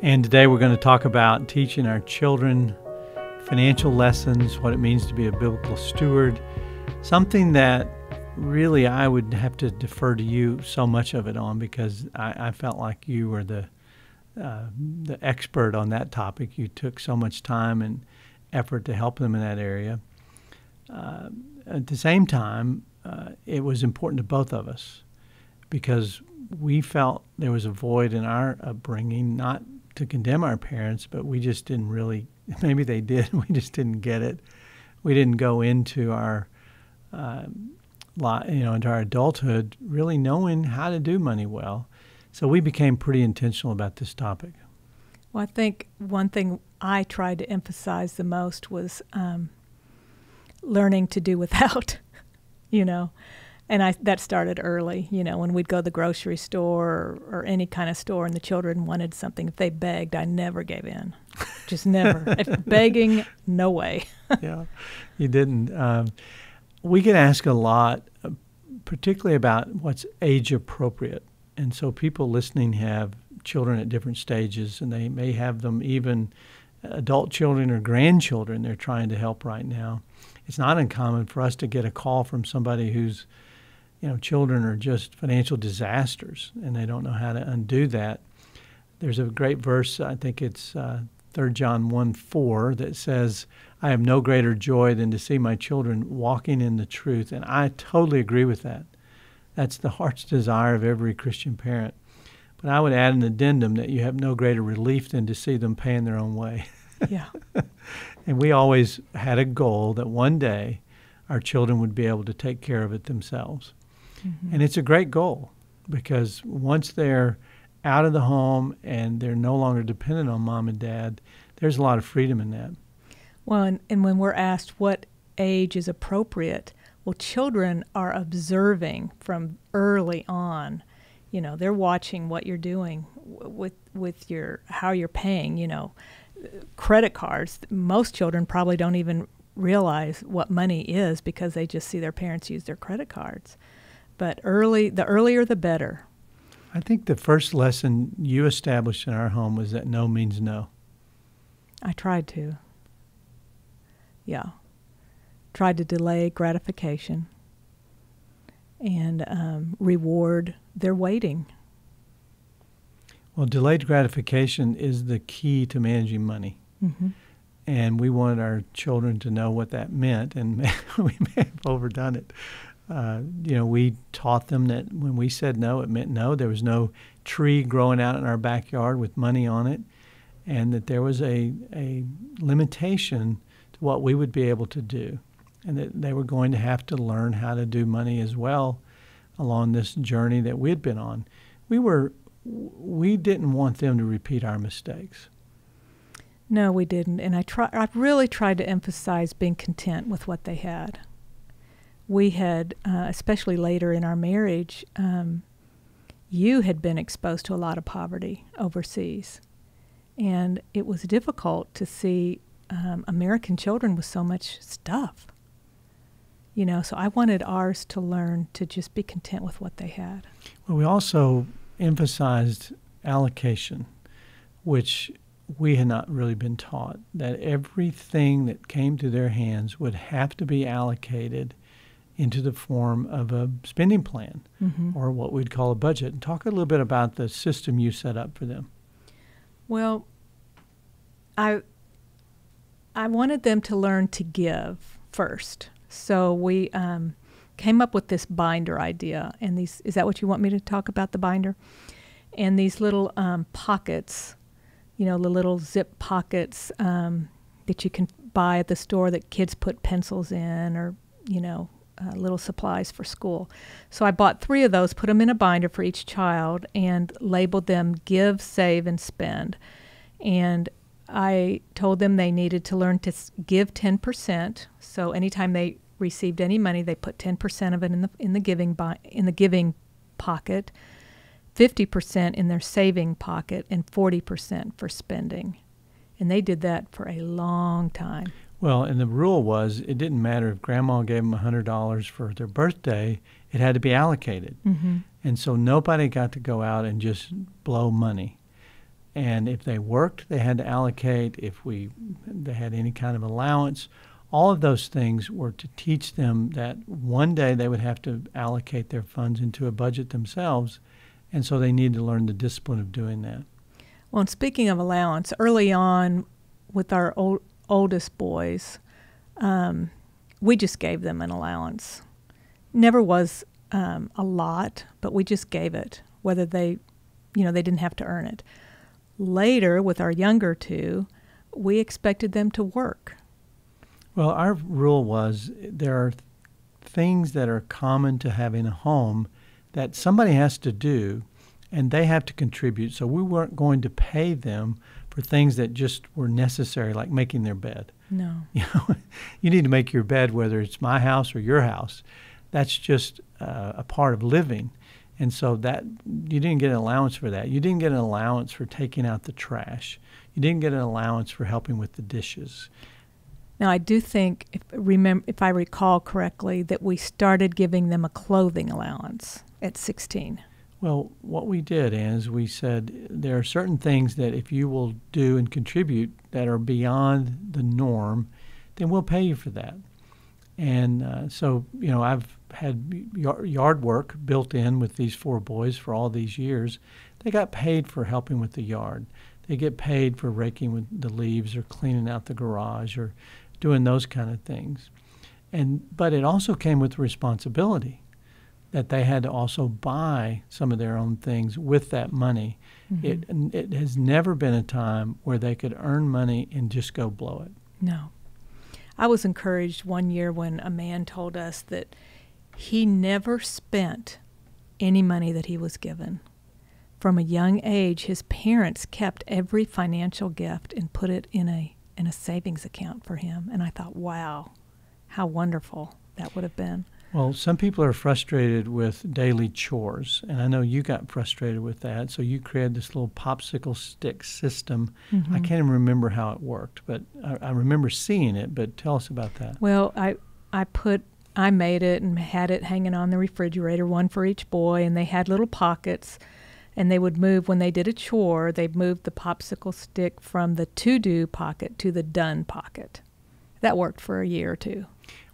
And today we're going to talk about teaching our children financial lessons, what it means to be a biblical steward, something that really I would have to defer to you so much of it on, because I felt like you were the expert on that topic. You took so much time and effort to help them in that area. At the same time, it was important to both of us because we felt there was a void in our upbringing, not to condemn our parents, but we just didn't really, maybe they did, we just didn't get it. We didn't go into our, into our adulthood really knowing how to do money well. So we became pretty intentional about this topic. Well, I think one thing I tried to emphasize the most was learning to do without, and that started early, when we'd go to the grocery store or any kind of store and the children wanted something. If they begged, I never gave in. Just never. If begging, no way. Yeah, you didn't. We get asked a lot, particularly about what's age appropriate. And so people listening have children at different stages, and they may have them even adult children or grandchildren they're trying to help right now. It's not uncommon for us to get a call from somebody whose children are just financial disasters, and they don't know how to undo that. There's a great verse, I think it's 3 John 1:4, that says, "I have no greater joy than to see my children walking in the truth." And I totally agree with that. That's the heart's desire of every Christian parent. But I would add an addendum that you have no greater relief than to see them paying their own way. Yeah. And we always had a goal that one day our children would be able to take care of it themselves. Mm-hmm. And it's a great goal, because once they're out of the home and they're no longer dependent on mom and dad, there's a lot of freedom in that. Well, and when we're asked what age is appropriate, well, children are observing from early on. They're watching what you're doing with how you're paying. Credit cards. Most children probably don't even realize what money is because they just see their parents use their credit cards. But the earlier the better. I think the first lesson you established in our home was that no means no. I tried to. Yeah. Tried to delay gratification and reward their waiting. Well, delayed gratification is the key to managing money. Mm-hmm. And we wanted our children to know what that meant, and we may have overdone it. We taught them that when we said no, it meant no. There was no tree growing out in our backyard with money on it, and that there was a limitation to what we would be able to do, and that they were going to have to learn how to do money as well along this journey that we had been on. We didn't want them to repeat our mistakes. No, we didn't. And I really tried to emphasize being content with what they had. We had, especially later in our marriage, you had been exposed to a lot of poverty overseas. And it was difficult to see American children with so much stuff. So I wanted ours to learn to just be content with what they had. Well, we also emphasized allocation, which we had not really been taught, that everything that came to their hands would have to be allocated into the form of a spending plan, mm-hmm. or what we'd call a budget. And talk a little bit about the system you set up for them. Well, I wanted them to learn to give first. So we came up with this binder idea. And is that what you want me to talk about, the binder? And these little pockets, the little zip pockets that you can buy at the store that kids put pencils in, or, little supplies for school. So I bought 3 of those, put them in a binder for each child, and labeled them Give, Save, and Spend. And I told them they needed to learn to give 10%. So anytime they received any money, they put 10% of it in the giving pocket, 50% in their saving pocket, and 40% for spending. And they did that for a long time. Well, and the rule was it didn't matter if Grandma gave them $100 for their birthday, it had to be allocated. Mm-hmm. And so nobody got to go out and just blow money. And if they worked, they had to allocate. If they had any kind of allowance, all of those things were to teach them that one day they would have to allocate their funds into a budget themselves, and so they need to learn the discipline of doing that. Well, and speaking of allowance, early on with our oldest boys, we just gave them an allowance. Never was a lot, but we just gave it, whether they didn't have to earn it. Later, with our younger two, we expected them to work. Well, our rule was there are things that are common to having a home that somebody has to do, and they have to contribute. So we weren't going to pay them for things that just were necessary, like making their bed. No. You need to make your bed, whether it's my house or your house. That's just a part of living. And so that you didn't get an allowance for that. You didn't get an allowance for taking out the trash. You didn't get an allowance for helping with the dishes. Now, I do think, if I recall correctly, that we started giving them a clothing allowance at 16. Well, what we did is we said there are certain things that if you will do and contribute that are beyond the norm, then we'll pay you for that. And so, I've had yard work built in with these 4 boys for all these years. They got paid for helping with the yard. They get paid for raking with the leaves or cleaning out the garage or doing those kind of things. But it also came with responsibility that they had to also buy some of their own things with that money. Mm-hmm. It has never been a time where they could earn money and just go blow it. No. I was encouraged one year when a man told us that he never spent any money that he was given. From a young age, his parents kept every financial gift and put it in a savings account for him. And I thought, wow, how wonderful that would have been. Well, some people are frustrated with daily chores, and I know you got frustrated with that, so you created this little popsicle stick system. Mm-hmm. I can't even remember how it worked, but I remember seeing it, but tell us about that. Well, I made it and had it hanging on the refrigerator, one for each boy, and they had little pockets, and they would move, when they did a chore, they'd move the popsicle stick from the to-do pocket to the done pocket. That worked for a year or two.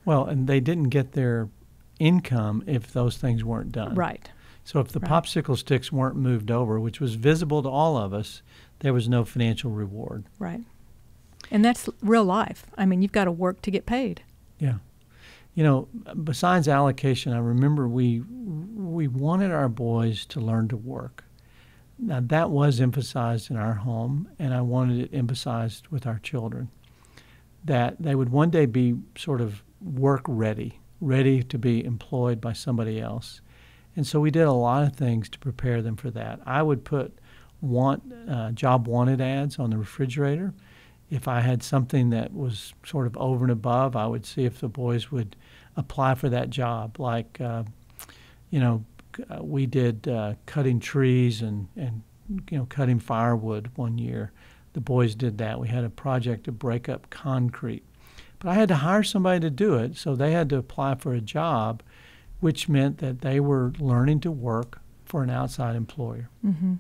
Well, and they didn't get their income if those things weren't done. Right. So if the popsicle sticks weren't moved over, which was visible to all of us, there was no financial reward. Right. And that's real life. I mean, you've got to work to get paid. Yeah. Besides allocation, I remember we wanted our boys to learn to work. Now, that was emphasized in our home, and I wanted it emphasized with our children, that they would one day be sort of work ready to be employed by somebody else. And so we did a lot of things to prepare them for that. I would put job wanted ads on the refrigerator. If I had something that was sort of over and above, I would see if the boys would apply for that job. Like, we did cutting trees and cutting firewood one year. The boys did that. We had a project to break up concrete. But I had to hire somebody to do it, so they had to apply for a job, which meant that they were learning to work for an outside employer. Mm-hmm.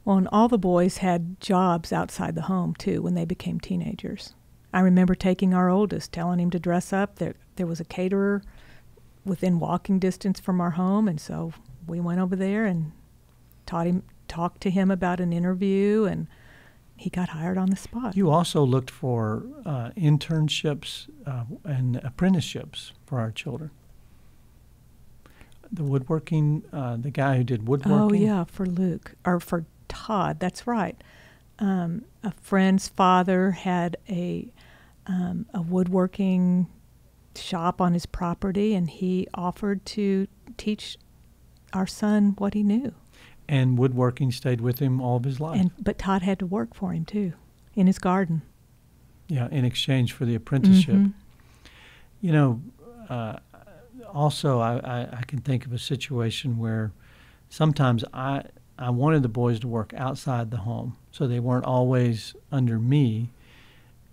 Well, and all the boys had jobs outside the home, too, when they became teenagers. I remember taking our oldest, telling him to dress up. There was a caterer within walking distance from our home, and so we went over there and talked to him about an interview, and he got hired on the spot. You also looked for internships and apprenticeships for our children. The woodworking, the guy who did woodworking. Oh, yeah, for Luke, or for Todd, that's right. A friend's father had a woodworking shop on his property, and he offered to teach our son what he knew. And woodworking stayed with him all of his life. But Todd had to work for him, too, in his garden. Yeah, in exchange for the apprenticeship. Mm-hmm. Also, I can think of a situation where sometimes I wanted the boys to work outside the home, so they weren't always under me,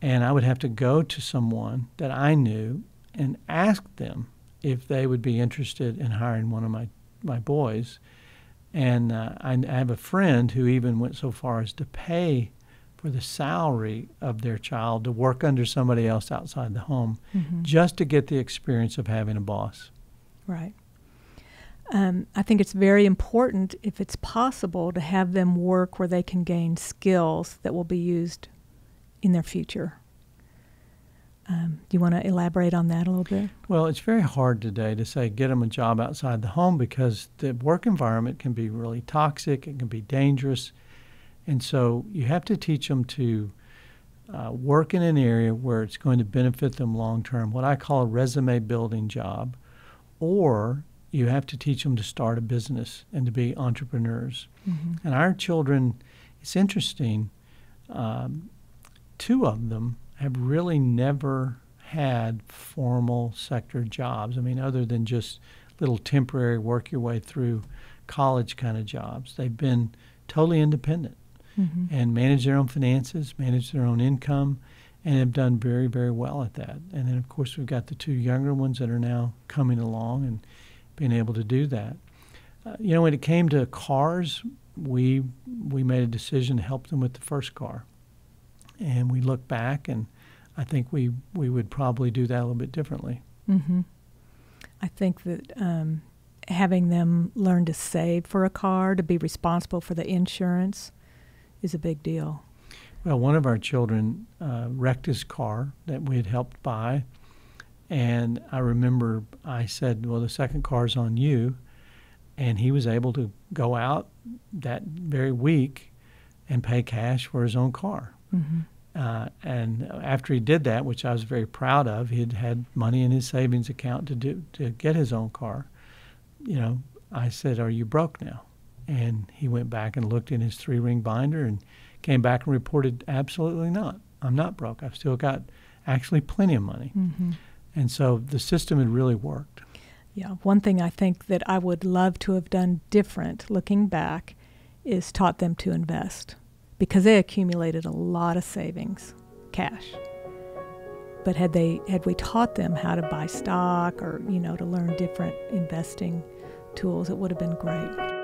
and I would have to go to someone that I knew and ask them if they would be interested in hiring one of my boys. And I have a friend who even went so far as to pay for the salary of their child to work under somebody else outside the home just to get the experience of having a boss. Right. I think it's very important, if it's possible, to have them work where they can gain skills that will be used in their future. Do you want to elaborate on that a little bit? Well, it's very hard today to say get them a job outside the home because the work environment can be really toxic, it can be dangerous. And so you have to teach them to work in an area where it's going to benefit them long term, what I call a resume building job, or you have to teach them to start a business and to be entrepreneurs. And our children, it's interesting, 2 of them have really never had formal sector jobs. I mean, other than just little temporary work your way through college kind of jobs. They've been totally independent and manage their own finances, manage their own income, and have done very, very well at that. And then, of course, we've got the 2 younger ones that are now coming along and being able to do that. When it came to cars, we made a decision to help them with the first car. And we look back, and I think we would probably do that a little bit differently. I think that having them learn to save for a car, to be responsible for the insurance, is a big deal. Well, one of our children wrecked his car that we had helped buy. And I remember I said, well, the second car's on you. And he was able to go out that very week and pay cash for his own car. And after he did that, which I was very proud of, he had money in his savings account to get his own car. I said, are you broke now? And he went back and looked in his 3-ring binder and came back and reported, absolutely not. I'm not broke. I've still got actually plenty of money. And so the system had really worked. Yeah, one thing I think that I would love to have done different, looking back, is taught them to invest, because they accumulated a lot of savings, cash. But had we taught them how to buy stock or, to learn different investing tools, it would have been great.